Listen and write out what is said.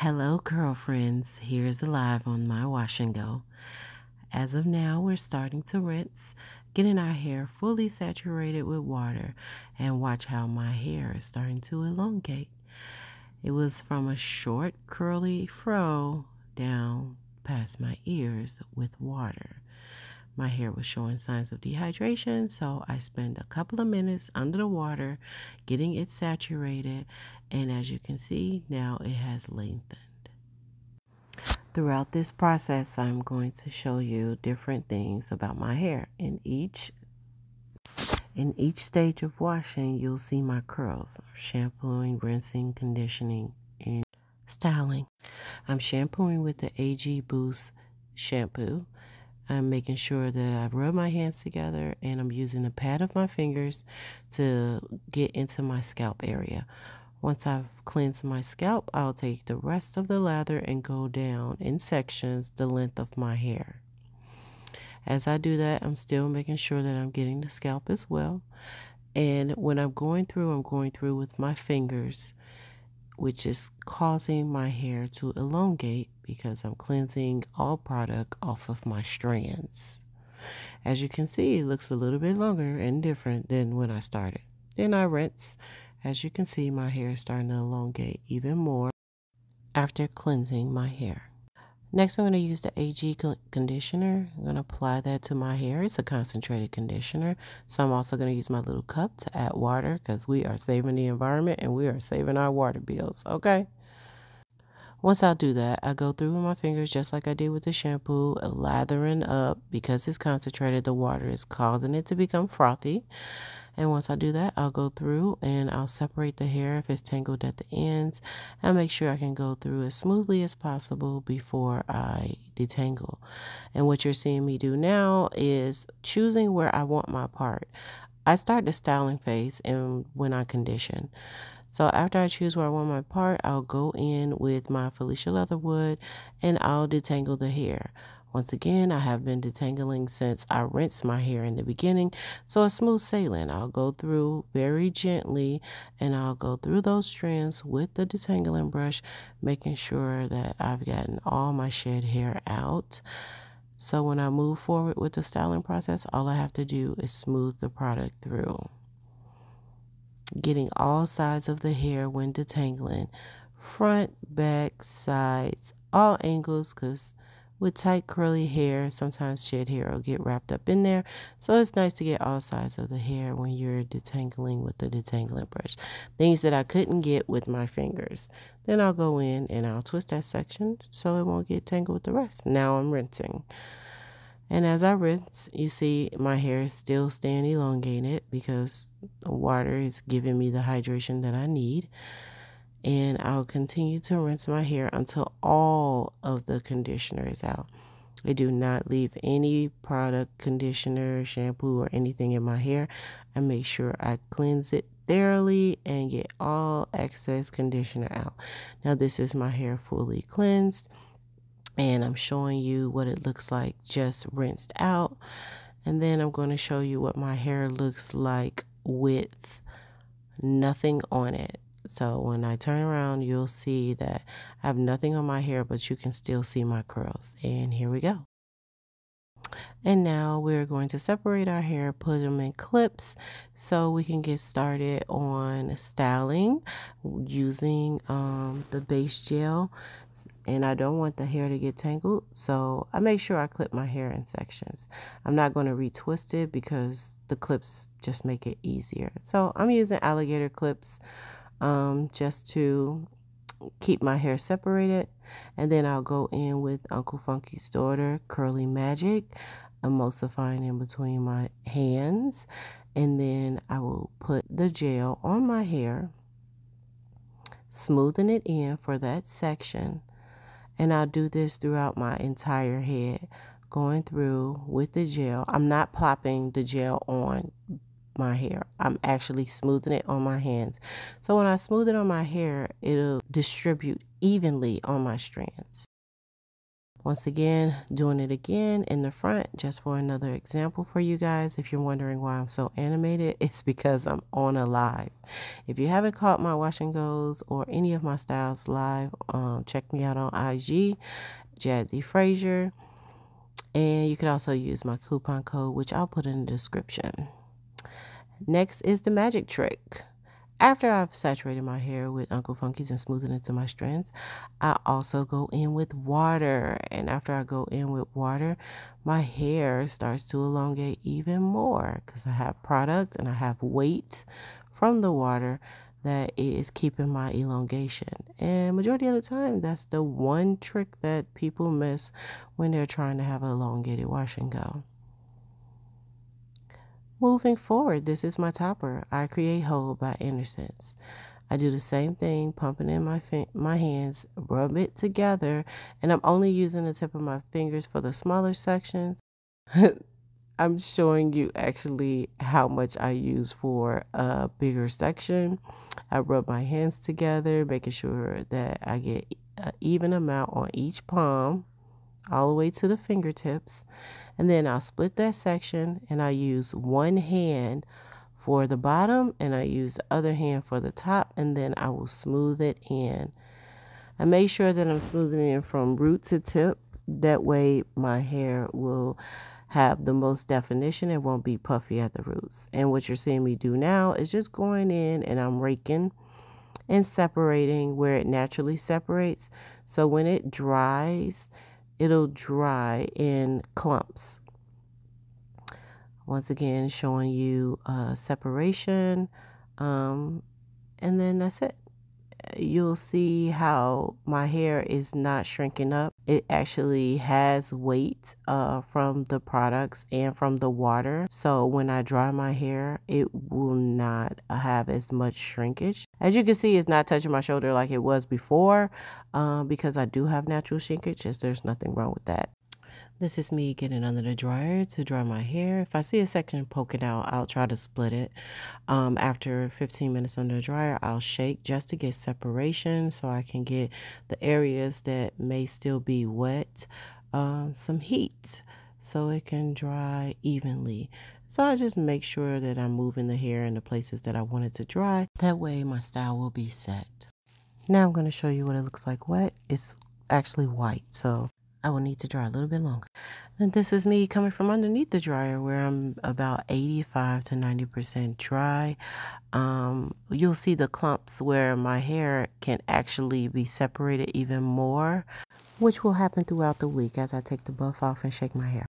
Hello, girlfriends. Here's live on my wash and go. As of now, we're starting to rinse, getting our hair fully saturated with water, and watch how my hair is starting to elongate. It was from a short, curly fro down past my ears with water. My hair was showing signs of dehydration, so I spent a couple of minutes under the water getting it saturated, and as you can see, now it has lengthened. Throughout this process, I'm going to show you different things about my hair. In each stage of washing, you'll see my curls: shampooing, rinsing, conditioning, and styling. I'm shampooing with the AG Boost shampoo. I'm making sure that I've rubbed my hands together, and I'm using the pad of my fingers to get into my scalp area. Once I've cleansed my scalp, I'll take the rest of the lather and go down in sections the length of my hair. As I do that, I'm still making sure that I'm getting the scalp as well. And when I'm going through with my fingers, which is causing my hair to elongate because I'm cleansing all product off of my strands. As you can see, it looks a little bit longer and different than when I started. Then I rinse. As you can see, my hair is starting to elongate even more after cleansing my hair. Next, I'm going to use the AG conditioner. I'm going to apply that to my hair. It's a concentrated conditioner. So I'm also going to use my little cup to add water because we are saving the environment and we are saving our water bills, okay? Once I do that, I go through with my fingers just like I did with the shampoo, lathering up. Because it's concentrated, the water is causing it to become frothy. And once I do that, I'll go through and I'll separate the hair if it's tangled at the ends and make sure I can go through as smoothly as possible before I detangle. And what you're seeing me do now is choosing where I want my part. I start the styling phase and when I condition. So after I choose where I want my part, I'll go in with my Felicia Leatherwood and I'll detangle the hair. Once again, I have been detangling since I rinsed my hair in the beginning, so a smooth sailing. I'll go through very gently and I'll go through those strands with the detangling brush, making sure that I've gotten all my shed hair out. So when I move forward with the styling process, all I have to do is smooth the product through. Getting all sides of the hair when detangling, front, back, sides, all angles, because with tight curly hair, sometimes shed hair will get wrapped up in there. So it's nice to get all sides of the hair when you're detangling with the detangling brush. Things that I couldn't get with my fingers. Then I'll go in and I'll twist that section so it won't get tangled with the rest. Now I'm rinsing. And as I rinse, you see my hair is still staying elongated because the water is giving me the hydration that I need. And I'll continue to rinse my hair until all of the conditioner is out. I do not leave any product, conditioner, shampoo, or anything in my hair. I make sure I cleanse it thoroughly and get all excess conditioner out. Now this is my hair fully cleansed. And I'm showing you what it looks like just rinsed out. And then I'm going to show you what my hair looks like with nothing on it. So when I turn around, you'll see that I have nothing on my hair, but you can still see my curls. And here we go. And now we're going to separate our hair, put them in clips so we can get started on styling using the base gel. And I don't want the hair to get tangled, so I make sure I clip my hair in sections. I'm not going to retwist it because the clips just make it easier. So I'm using alligator clips just to keep my hair separated. And then I'll go in with Uncle Funky's Daughter Curly Magic, emulsifying in between my hands. And then I will put the gel on my hair, smoothing it in for that section. And I'll do this throughout my entire head, going through with the gel. I'm not plopping the gel on my hair. I'm actually smoothing it on my hands. So when I smooth it on my hair, it'll distribute evenly on my strands. Once again, doing it again in the front just for another example for you guys. If you're wondering why I'm so animated, it's because I'm on a live. If you haven't caught my wash and goes or any of my styles live, check me out on IG, Jazzy Frazier. And you can also use my coupon code, which I'll put in the description. Next is the magic trick. After I've saturated my hair with Uncle Funky's and smoothed it into my strands, I also go in with water. And after I go in with water, my hair starts to elongate even more because I have product and I have weight from the water that is keeping my elongation. And majority of the time, that's the one trick that people miss when they're trying to have an elongated wash and go. Moving forward, this is my topper. I Create Whole by Innersense. I do the same thing, pumping in my hands, rub it together, and I'm only using the tip of my fingers for the smaller sections. I'm showing you actually how much I use for a bigger section. I rub my hands together, making sure that I get an even amount on each palm, all the way to the fingertips. And then I'll split that section and I use one hand for the bottom and I use the other hand for the top, and then I will smooth it in. I make sure that I'm smoothing it from root to tip. That way my hair will have the most definition. It won't be puffy at the roots. And what you're seeing me do now is just going in and I'm raking and separating where it naturally separates. So when it dries, it'll dry in clumps. Once again, showing you separation, and then that's it. You'll see how my hair is not shrinking up. It actually has weight from the products and from the water. So when I dry my hair, it will not have as much shrinkage. As you can see, it's not touching my shoulder like it was before because I do have natural shrinkage. There's nothing wrong with that. This is me getting under the dryer to dry my hair. If I see a section poking out, I'll try to split it. After 15 minutes under the dryer, I'll shake just to get separation so I can get the areas that may still be wet some heat so it can dry evenly. So I just make sure that I'm moving the hair in the places that I want it to dry. That way my style will be set. Now I'm going to show you what it looks like wet. It's actually white, so I will need to dry a little bit longer. And this is me coming from underneath the dryer where I'm about 85 to 90% dry. You'll see the clumps where my hair can actually be separated even more, which will happen throughout the week as I take the buff off and shake my hair.